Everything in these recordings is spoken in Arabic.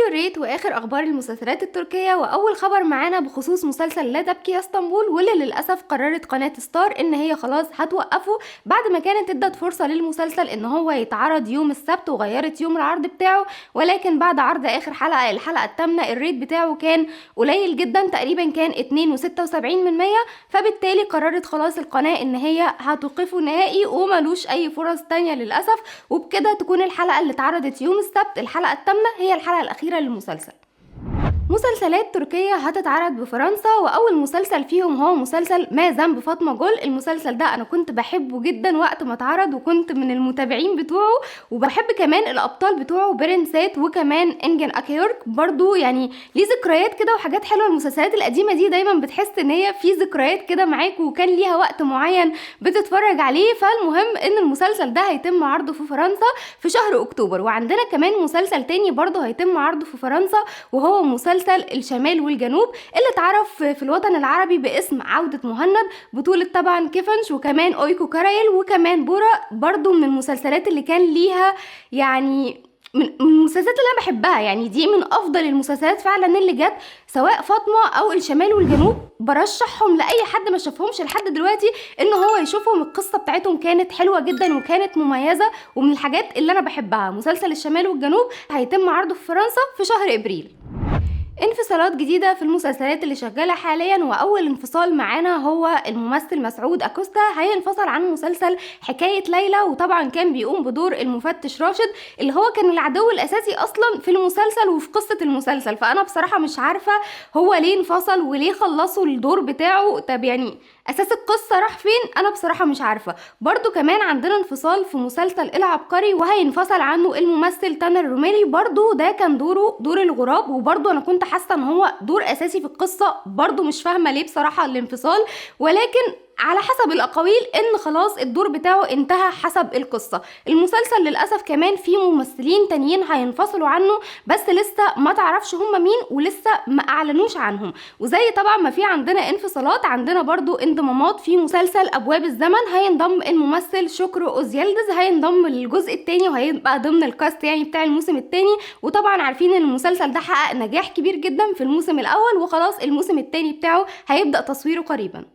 فيديو الريت واخر اخبار المسلسلات التركية، واول خبر معانا بخصوص مسلسل لا تبكي يا اسطنبول، واللي للاسف قررت قناة ستار ان هي خلاص هتوقفه بعد ما كانت ادت فرصة للمسلسل ان هو يتعرض يوم السبت وغيرت يوم العرض بتاعه. ولكن بعد عرض اخر حلقة، الحلقة الثامنة، الريت بتاعه كان قليل جدا، تقريبا كان 2.76%. فبالتالي قررت خلاص القناة ان هي هتوقفه نهائي وملوش اي فرص تانية للاسف. وبكده تكون الحلقة اللي اتعرضت يوم السبت، الحلقة الثامنة، هي الحلقة الأخيرة للمسلسل. مسلسلات تركية هتتعرض بفرنسا، واول مسلسل فيهم هو مسلسل ما ذنب فاطمة جول. المسلسل ده انا كنت بحبه جدا وقت ما اتعرض، وكنت من المتابعين بتوعه، وبحب كمان الابطال بتوعه برنسات وكمان انجن اكيورك برضو. يعني ليه ذكريات كده وحاجات حلوه. المسلسلات القديمه دي دايما بتحس ان هي في ذكريات كده معاك، وكان ليها وقت معين بتتفرج عليه. فالمهم ان المسلسل ده هيتم عرضه في فرنسا في شهر اكتوبر. وعندنا كمان مسلسل تاني برضو هيتم عرضه في فرنسا، وهو مسلسل الشمال والجنوب، اللي اتعرف في الوطن العربي باسم عودة مهند، بطولة طبعا كيفنش وكمان اويكو كارايل وكمان بورا. برضو من المسلسلات اللي كان ليها يعني من المسلسلات اللي انا بحبها. يعني دي من افضل المسلسلات فعلا اللي جت، سواء فاطمه او الشمال والجنوب. برشحهم لاي حد ما شافهمش لحد دلوقتي ان هو يشوفهم. القصه بتاعتهم كانت حلوه جدا وكانت مميزه، ومن الحاجات اللي انا بحبها. مسلسل الشمال والجنوب هيتم عرضه في فرنسا في شهر ابريل. انفصالات جديدة في المسلسلات اللي شغالة حاليا، وأول انفصال معانا هو الممثل مسعود أكوستا. هينفصل عن مسلسل حكاية ليلى، وطبعا كان بيقوم بدور المفتش راشد، اللي هو كان العدو الأساسي أصلا في المسلسل وفي قصة المسلسل. فأنا بصراحة مش عارفة هو ليه انفصل وليه خلصوا الدور بتاعه. طب يعني اساس القصه راح فين؟ انا بصراحه مش عارفه. برضو كمان عندنا انفصال في مسلسل العبقري، وهينفصل عنه الممثل تامر روميلي. برضو ده كان دوره دور الغراب، وبرضو انا كنت حاسه ان هو دور اساسي في القصه. برضو مش فاهمه ليه بصراحه الانفصال، ولكن على حسب الاقاويل ان خلاص الدور بتاعه انتهى حسب القصه. المسلسل للاسف كمان فيه ممثلين تانيين هينفصلوا عنه، بس لسه ما تعرفش هم مين ولسه ما اعلنوش عنهم. وزي طبعا ما في عندنا انفصالات، عندنا برضو انضمامات. في مسلسل ابواب الزمن هينضم الممثل شكري اوزيلدز، هينضم للجزء الثاني وهيبقى ضمن الكاست يعني بتاع الموسم الثاني. وطبعا عارفين ان المسلسل ده حقق نجاح كبير جدا في الموسم الاول، وخلاص الموسم الثاني بتاعه هيبدأ تصويره قريبا.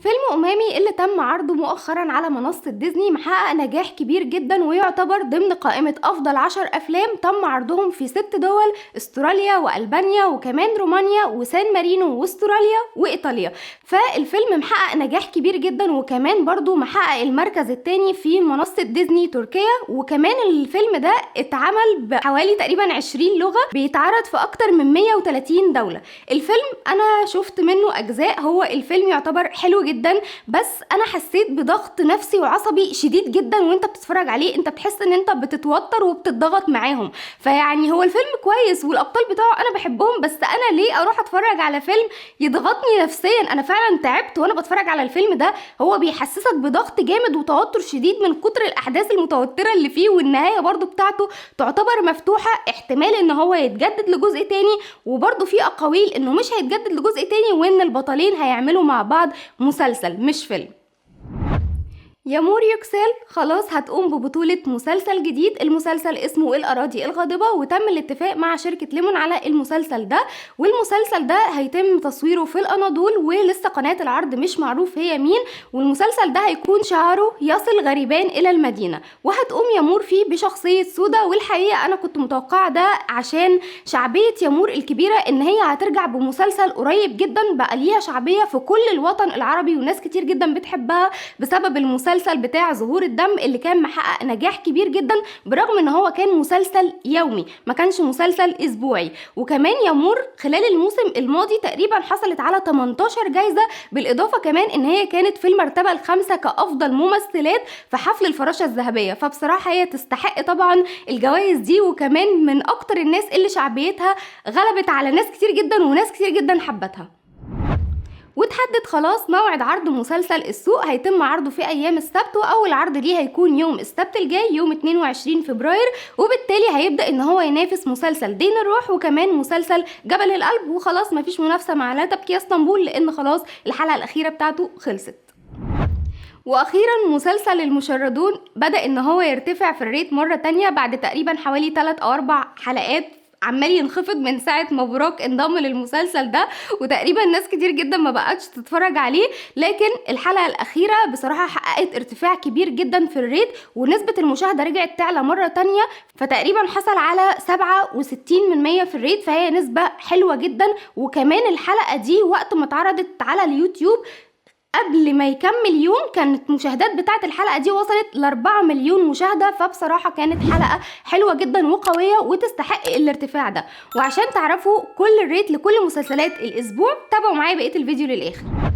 فيلم أمامي اللي تم عرضه مؤخرا على منصة ديزني محقق نجاح كبير جدا، ويعتبر ضمن قائمة أفضل 10 أفلام تم عرضهم في 6 دول: استراليا وألبانيا وكمان رومانيا وسان مارينو واستراليا وإيطاليا. فالفيلم محقق نجاح كبير جدا، وكمان برضو محقق المركز الثاني في منصة ديزني تركيا. وكمان الفيلم ده اتعمل بحوالي تقريبا 20 لغة، بيتعرض في أكتر من 130 دولة. الفيلم أنا شفت منه أجزاء، هو الفيلم يعتبر حلو جدا، بس انا حسيت بضغط نفسي وعصبي شديد جدا وانت بتتفرج عليه. انت بتحس ان انت بتتوتر وبتتضغط معاهم. فيعني هو الفيلم كويس والابطال بتاعه انا بحبهم، بس انا ليه اروح اتفرج على فيلم يضغطني نفسيا؟ انا فعلا تعبت وانا بتفرج على الفيلم ده. هو بيحسسك بضغط جامد وتوتر شديد من كتر الاحداث المتوترة اللي فيه، والنهاية برضو بتاعته تعتبر مفتوحة، احتمال ان هو يتجدد لجزء تاني، وبرضو في اقاويل انه مش هيتجدد لجزء تاني، وان البطلين هيعملوا مع بعض مسلسل مش فيلم. يامور يوكسيل خلاص هتقوم ببطولة مسلسل جديد. المسلسل اسمه الأراضي الغاضبة، وتم الاتفاق مع شركة ليمون على المسلسل ده. والمسلسل ده هيتم تصويره في الأناضول، ولسه قناة العرض مش معروف هي مين. والمسلسل ده هيكون شعاره يصل غريبان إلى المدينة، وهتقوم يامور فيه بشخصية سودا. والحقيقة أنا كنت متوقعة ده عشان شعبية يامور الكبيرة، إن هي هترجع بمسلسل قريب جدا بقى ليها شعبية في كل الوطن العربي، وناس كتير جدا بتحبها بسبب المسلسل بتاع ظهور الدم اللي كان محقق نجاح كبير جدا، برغم ان هو كان مسلسل يومي ما كانش مسلسل اسبوعي. وكمان يامور خلال الموسم الماضي تقريبا حصلت على 18 جايزة، بالاضافة كمان ان هي كانت في المرتبة الخامسة كافضل ممثلات في حفل الفراشة الذهبية. فبصراحة هي تستحق طبعا الجوائز دي، وكمان من اكتر الناس اللي شعبيتها غلبت على ناس كتير جدا وناس كتير جدا حبتها. وتحدد خلاص موعد عرض مسلسل السوق، هيتم عرضه في ايام السبت، واول عرض ليه هيكون يوم السبت الجاي يوم 22 فبراير. وبالتالي هيبدأ ان هو ينافس مسلسل دين الروح وكمان مسلسل جبل القلب. وخلاص مفيش منافسة مع لا تبكي يا اسطنبول، لان خلاص الحلقة الاخيرة بتاعته خلصت. واخيرا مسلسل المشردون بدأ ان هو يرتفع في الريت مرة تانية بعد تقريبا حوالي 3 أو 4 حلقات عمال ينخفض من ساعة ما براك انضم للمسلسل ده، وتقريبا ناس كتير جدا ما بقتش تتفرج عليه. لكن الحلقة الأخيرة بصراحة حققت ارتفاع كبير جدا في الريت، ونسبة المشاهدة رجعت تعلى مرة تانية، فتقريبا حصل على 67% في الريت، فهي نسبة حلوة جدا. وكمان الحلقة دي وقت ما اتعرضت على اليوتيوب قبل ما يكمل يوم كانت المشاهدات بتاعت الحلقة دي وصلت ل4 مليون مشاهدة، فبصراحة كانت حلقة حلوة جدا وقوية وتستحق الارتفاع ده. وعشان تعرفوا كل الريت لكل مسلسلات الأسبوع تابعوا معايا بقية الفيديو للآخر.